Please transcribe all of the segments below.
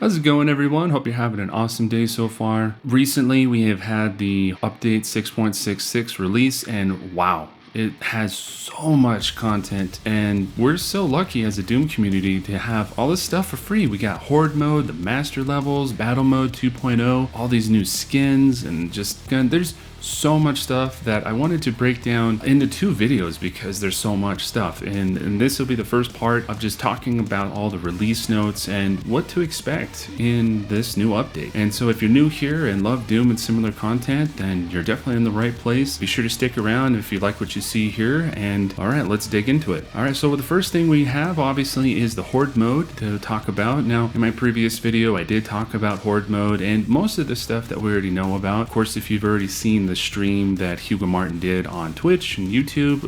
How's it going, everyone? Hope you're having an awesome day so far. Recently, we have had the update 6.66 release, and wow, it has so much content, and we're so lucky as a Doom community to have all this stuff for free. We got Horde Mode, the Master Levels, Battlemode 2.0, all these new skins, and just, there's so much stuff that I wanted to break down into 2 videos because there's so much stuff, and this will be the first part of just talking about all the release notes and what to expect in this new update. And so if you're new here and love Doom and similar content, then you're definitely in the right place. Be sure to stick around if you like what you see here, and all right, let's dig into it. All right, so the first thing we have obviously is the Horde Mode to talk about. Now, in my previous video, I did talk about Horde Mode and most of the stuff that we already know about. Of course, if you've already seen the stream that Hugo Martin did on Twitch and YouTube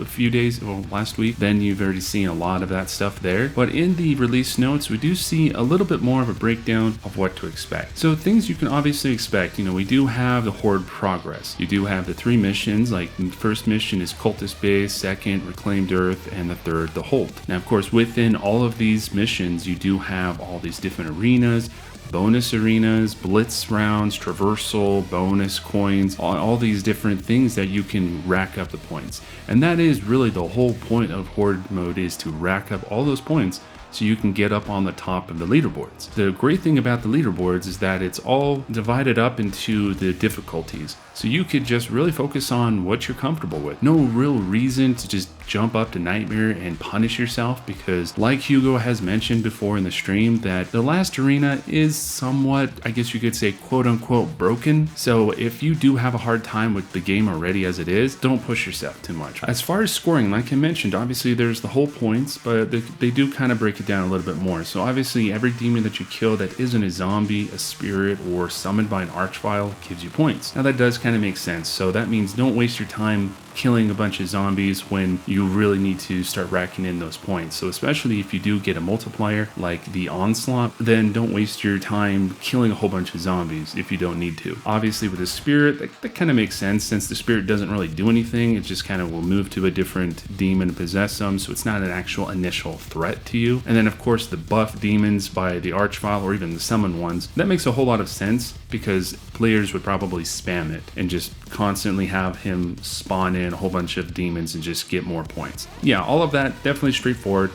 last week, then you've already seen a lot of that stuff there. But in the release notes, we do see a little bit more of a breakdown of what to expect. So things you can obviously expect, we do have the Horde progress. You do have the 3 missions, like the first mission is Cultist Base, second Reclaimed Earth, and the third the Hold. Now, of course, within all of these missions, you do have all these different arenas, bonus arenas, blitz rounds, traversal, bonus coins, all these different things that you can rack up the points. And that is really the whole point of Horde Mode, is to rack up all those points so you can get up on the top of the leaderboards. The great thing about the leaderboards is that it's all divided up into the difficulties. So you could just really focus on what you're comfortable with. No real reason to just jump up to Nightmare and punish yourself, because like Hugo has mentioned before in the stream, that the last arena is somewhat, I guess you could say, quote unquote broken. So if you do have a hard time with the game already as it is, don't push yourself too much. As far as scoring, like I mentioned, obviously there's the whole points, but they do kind of break it down a little bit more. So obviously every demon that you kill that isn't a zombie, a spirit, or summoned by an archvile gives you points. Now that does kind of make sense. So that means don't waste your time killing a bunch of zombies when you really need to start racking in those points. So especially if you do get a multiplier like the Onslaught, then don't waste your time killing a whole bunch of zombies if you don't need to. Obviously with the Spirit, that kind of makes sense, since the Spirit doesn't really do anything. It just kind of will move to a different demon and possess them, so it's not an actual initial threat to you. And then of course the buff demons by the Archvile, or even the summon ones, that makes a whole lot of sense because players would probably spam it and just constantly have him spawn in a whole bunch of demons and just get more points. Yeah, all of that definitely straightforward.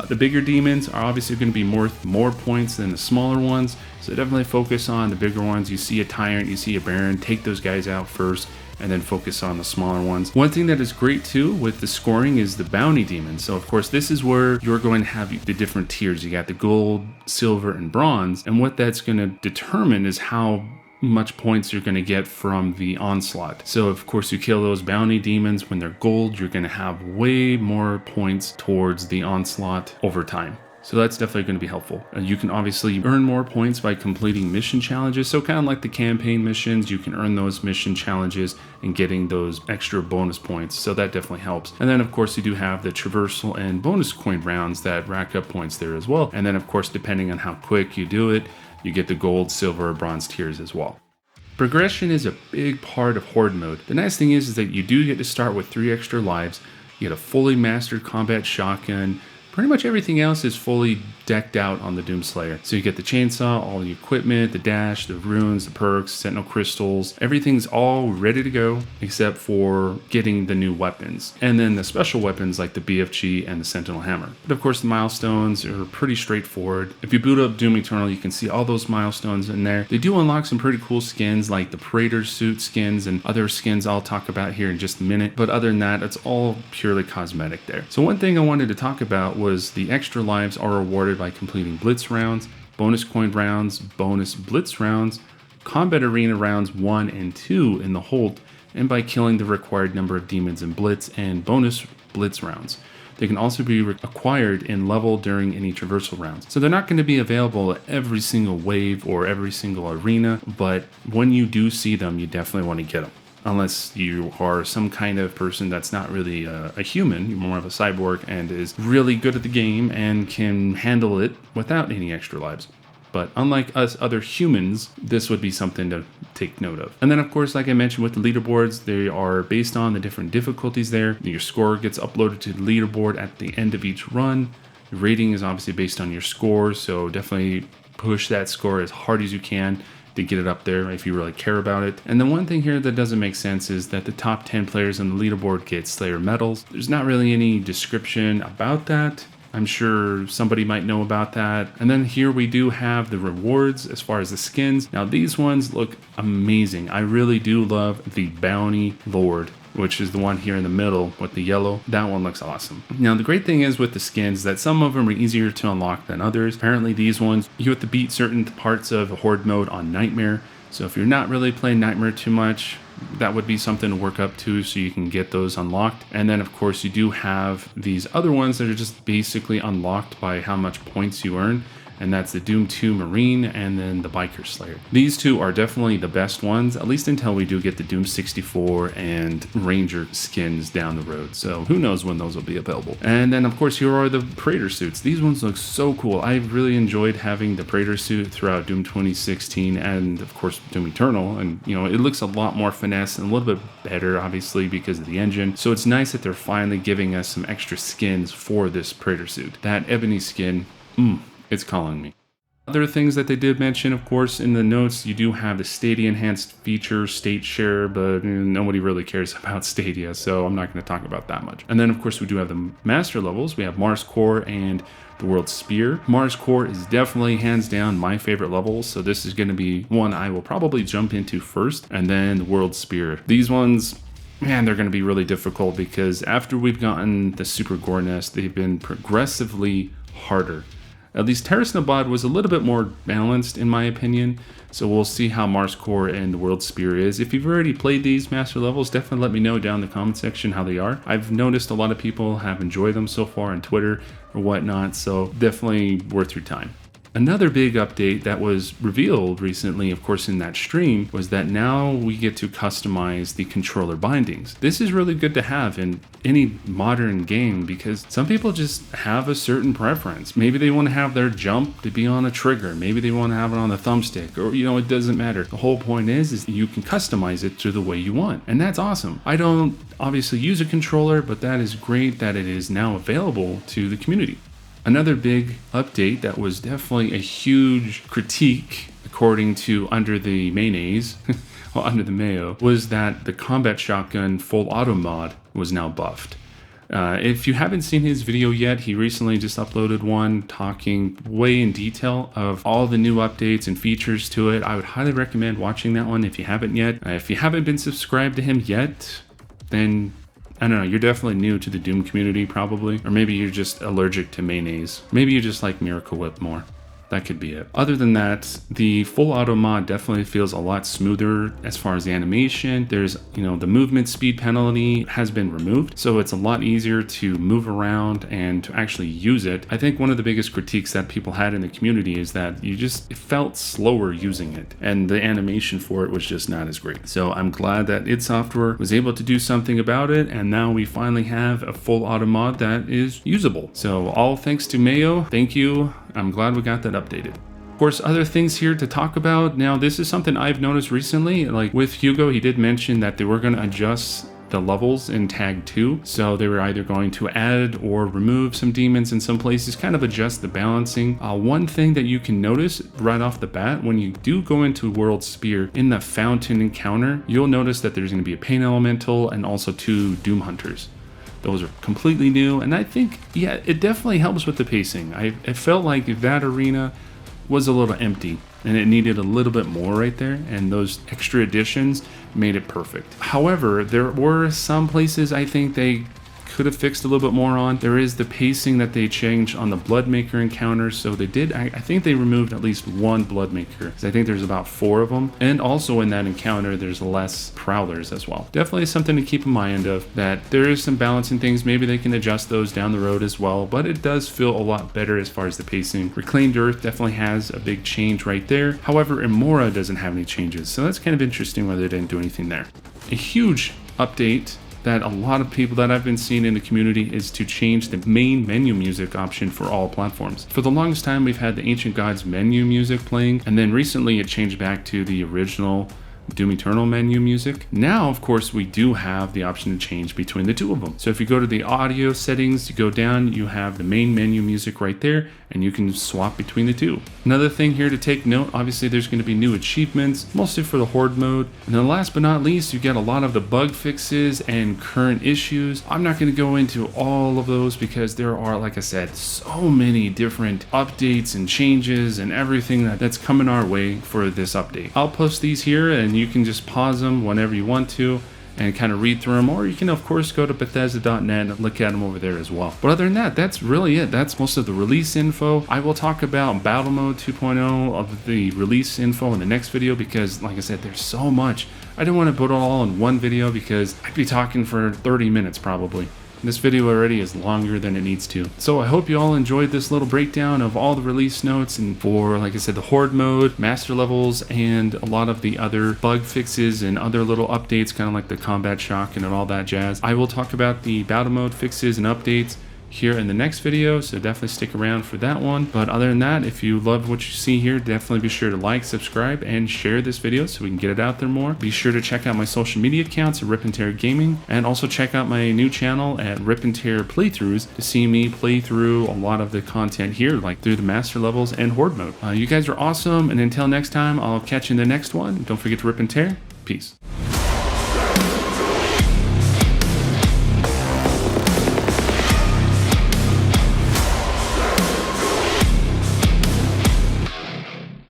The bigger demons are obviously going to be more points than the smaller ones, so definitely focus on the bigger ones. You see a Tyrant, you see a Baron, take those guys out first and then focus on the smaller ones. One thing that is great too with the scoring is the bounty demons. So of course this is where you're going to have the different tiers. You got the gold, silver, and bronze, and what that's going to determine is how much points you're going to get from the Onslaught. So of course you kill those bounty demons when they're gold, you're going to have way more points towards the Onslaught over time. So that's definitely going to be helpful. You can obviously earn more points by completing mission challenges. So kind of like the campaign missions, you can earn those mission challenges and getting those extra bonus points. So that definitely helps. And then of course you do have the traversal and bonus coin rounds that rack up points there as well. And then of course, depending on how quick you do it, you get the gold, silver, bronze tiers as well. Progression is a big part of Horde Mode. The nice thing is that you do get to start with 3 extra lives. You get a fully mastered combat shotgun. Pretty much everything else is fully decked out on the Doomslayer. So you get the chainsaw, all the equipment, the dash, the runes, the perks, sentinel crystals. Everything's all ready to go except for getting the new weapons. And then the special weapons like the BFG and the Sentinel Hammer. But of course the milestones are pretty straightforward. If you boot up Doom Eternal, you can see all those milestones in there. They do unlock some pretty cool skins like the Praetor suit skins and other skins I'll talk about here in just a minute. But other than that, it's all purely cosmetic there. So one thing I wanted to talk about was the extra lives are awarded by completing blitz rounds, bonus coin rounds, bonus blitz rounds, combat arena rounds 1 and 2 in the Hold, and by killing the required number of demons in blitz and bonus blitz rounds. They can also be acquired in level during any traversal rounds. So they're not going to be available at every single wave or every single arena, but when you do see them, you definitely want to get them. Unless you are some kind of person that's not really a human, you're more of a cyborg and is really good at the game and can handle it without any extra lives. But unlike us other humans, this would be something to take note of. And then of course, like I mentioned with the leaderboards, they are based on the different difficulties there. Your score gets uploaded to the leaderboard at the end of each run. Your rating is obviously based on your score, so definitely push that score as hard as you can to get it up there if you really care about it. And the one thing here that doesn't make sense is that the top 10 players on the leaderboard get Slayer medals. There's not really any description about that. I'm sure somebody might know about that. And then here we do have the rewards as far as the skins. Now these ones look amazing. I really do love the Bounty Lord, which is the one here in the middle with the yellow. That one looks awesome. Now the great thing is with the skins that some of them are easier to unlock than others. Apparently these ones, you have to beat certain parts of Horde mode on Nightmare. So if you're not really playing Nightmare too much, that would be something to work up to so you can get those unlocked. And then of course you do have these other ones that are just basically unlocked by how much points you earn. And that's the Doom 2 Marine and then the Biker Slayer. These two are definitely the best ones, at least until we do get the Doom 64 and Ranger skins down the road. So who knows when those will be available. And then of course here are the Praetor suits. These ones look so cool. I've really enjoyed having the Praetor suit throughout Doom 2016 and of course Doom Eternal. And you know, it looks a lot more finesse and a little bit better obviously because of the engine. So it's nice that they're finally giving us some extra skins for this Praetor suit. That ebony skin, it's calling me. Other things that they did mention, of course, in the notes, you do have the Stadia enhanced feature, state share, but nobody really cares about Stadia, so I'm not going to talk about that much. And then, of course, we do have the master levels. We have Mars Core and the World Spear. Mars Core is definitely hands down my favorite level, so this is going to be one I will probably jump into first, and then the World Spear. These ones, man, they're going to be really difficult because after we've gotten the Super Gore Nest, they've been progressively harder. At least Terrace Nabad was a little bit more balanced in my opinion, so we'll see how Mars Core and the World Spear is. If you've already played these master levels, definitely let me know down in the comment section how they are. I've noticed a lot of people have enjoyed them so far on Twitter or whatnot, so definitely worth your time. Another big update that was revealed recently, of course, in that stream, was that now we get to customize the controller bindings. This is really good to have in any modern game because some people just have a certain preference. Maybe they want to have their jump to be on a trigger. Maybe they want to have it on the thumbstick, or, you know, it doesn't matter. The whole point is you can customize it to the way you want. And that's awesome. I don't obviously use a controller, but that is great that it is now available to the community. Another big update that was definitely a huge critique, according to Under the Mayonnaise, well, Under the Mayo, was that the Combat Shotgun Full Auto mod was now buffed. If you haven't seen his video yet, he recently just uploaded one talking way in detail of all the new updates and features to it. I would highly recommend watching that one if you haven't yet. If you haven't been subscribed to him yet, then I don't know, you're definitely new to the Doom community probably, or maybe you're just allergic to mayonnaise. Maybe you just like Miracle Whip more. That could be it. Other than that, the full auto mod definitely feels a lot smoother as far as the animation. There's, you know, the movement speed penalty has been removed, so it's a lot easier to move around and to actually use it. I think one of the biggest critiques that people had in the community is that it felt slower using it, and the animation for it was just not as great. So I'm glad that id Software was able to do something about it, and now we finally have a full auto mod that is usable. So all thanks to Mayo. Thank you. I'm glad we got that updated. Of course, other things here to talk about. Now, this is something I've noticed recently. Like with Hugo, he did mention that they were going to adjust the levels in Tag 2. So they were either going to add or remove some demons in some places, kind of adjust the balancing. One thing that you can notice right off the bat, when you do go into World Spear, in the fountain encounter, you'll notice that there's going to be a Pain Elemental and also 2 Doom Hunters. Those are completely new, and I think, yeah, it definitely helps with the pacing. It felt like that arena was a little empty, and it needed a little bit more right there, and those extra additions made it perfect. However, there were some places I think they could have fixed a little bit more on. There is the pacing that they changed on the Bloodmaker encounter, so they did, I think they removed at least 1 Bloodmaker, because I think there's about 4 of them, and also in that encounter there's less Prowlers as well. Definitely something to keep in mind of, that there is some balancing things. Maybe they can adjust those down the road as well, but it does feel a lot better as far as the pacing. Reclaimed Earth definitely has a big change right there. However, Imora doesn't have any changes, so that's kind of interesting why they didn't do anything there. A huge update that a lot of people that I've been seeing in the community is to change the main menu music option for all platforms. For the longest time, we've had the Ancient Gods menu music playing, and then recently it changed back to the original Doom Eternal menu music. Now, of course, we do have the option to change between the two of them. So if you go to the audio settings, you go down, you have the main menu music right there, and you can swap between the two. Another thing here to take note, obviously there's going to be new achievements, mostly for the Horde mode. And then last but not least, you get a lot of the bug fixes and current issues. I'm not going to go into all of those because there are, like I said, so many different updates and changes and everything that's coming our way for this update. I'll post these here and you can just pause them whenever you want to and kind of read through them, or you can of course go to Bethesda.net and look at them over there as well. But other than that, that's really it. That's most of the release info. I will talk about Battlemode 2.0 of the release info in the next video because, like I said, there's so much. I didn't want to put it all in one video because I'd be talking for 30 minutes probably. This video already is longer than it needs to. So I hope you all enjoyed this little breakdown of all the release notes and for, like I said, the Horde mode, master levels, and a lot of the other bug fixes and other little updates, kind of like the combat shock and all that jazz. I will talk about the battle mode fixes and updates here in the next video, so definitely stick around for that one. But other than that, if you love what you see here, definitely be sure to like, subscribe, and share this video so we can get it out there more. Be sure to check out my social media accounts at RipNtear Gaming, and also check out my new channel at RipNtear Playthroughs to see me play through a lot of the content here, like through the master levels and Horde mode. You guys are awesome, and until next time, I'll catch you in the next one. Don't forget to rip and tear. Peace.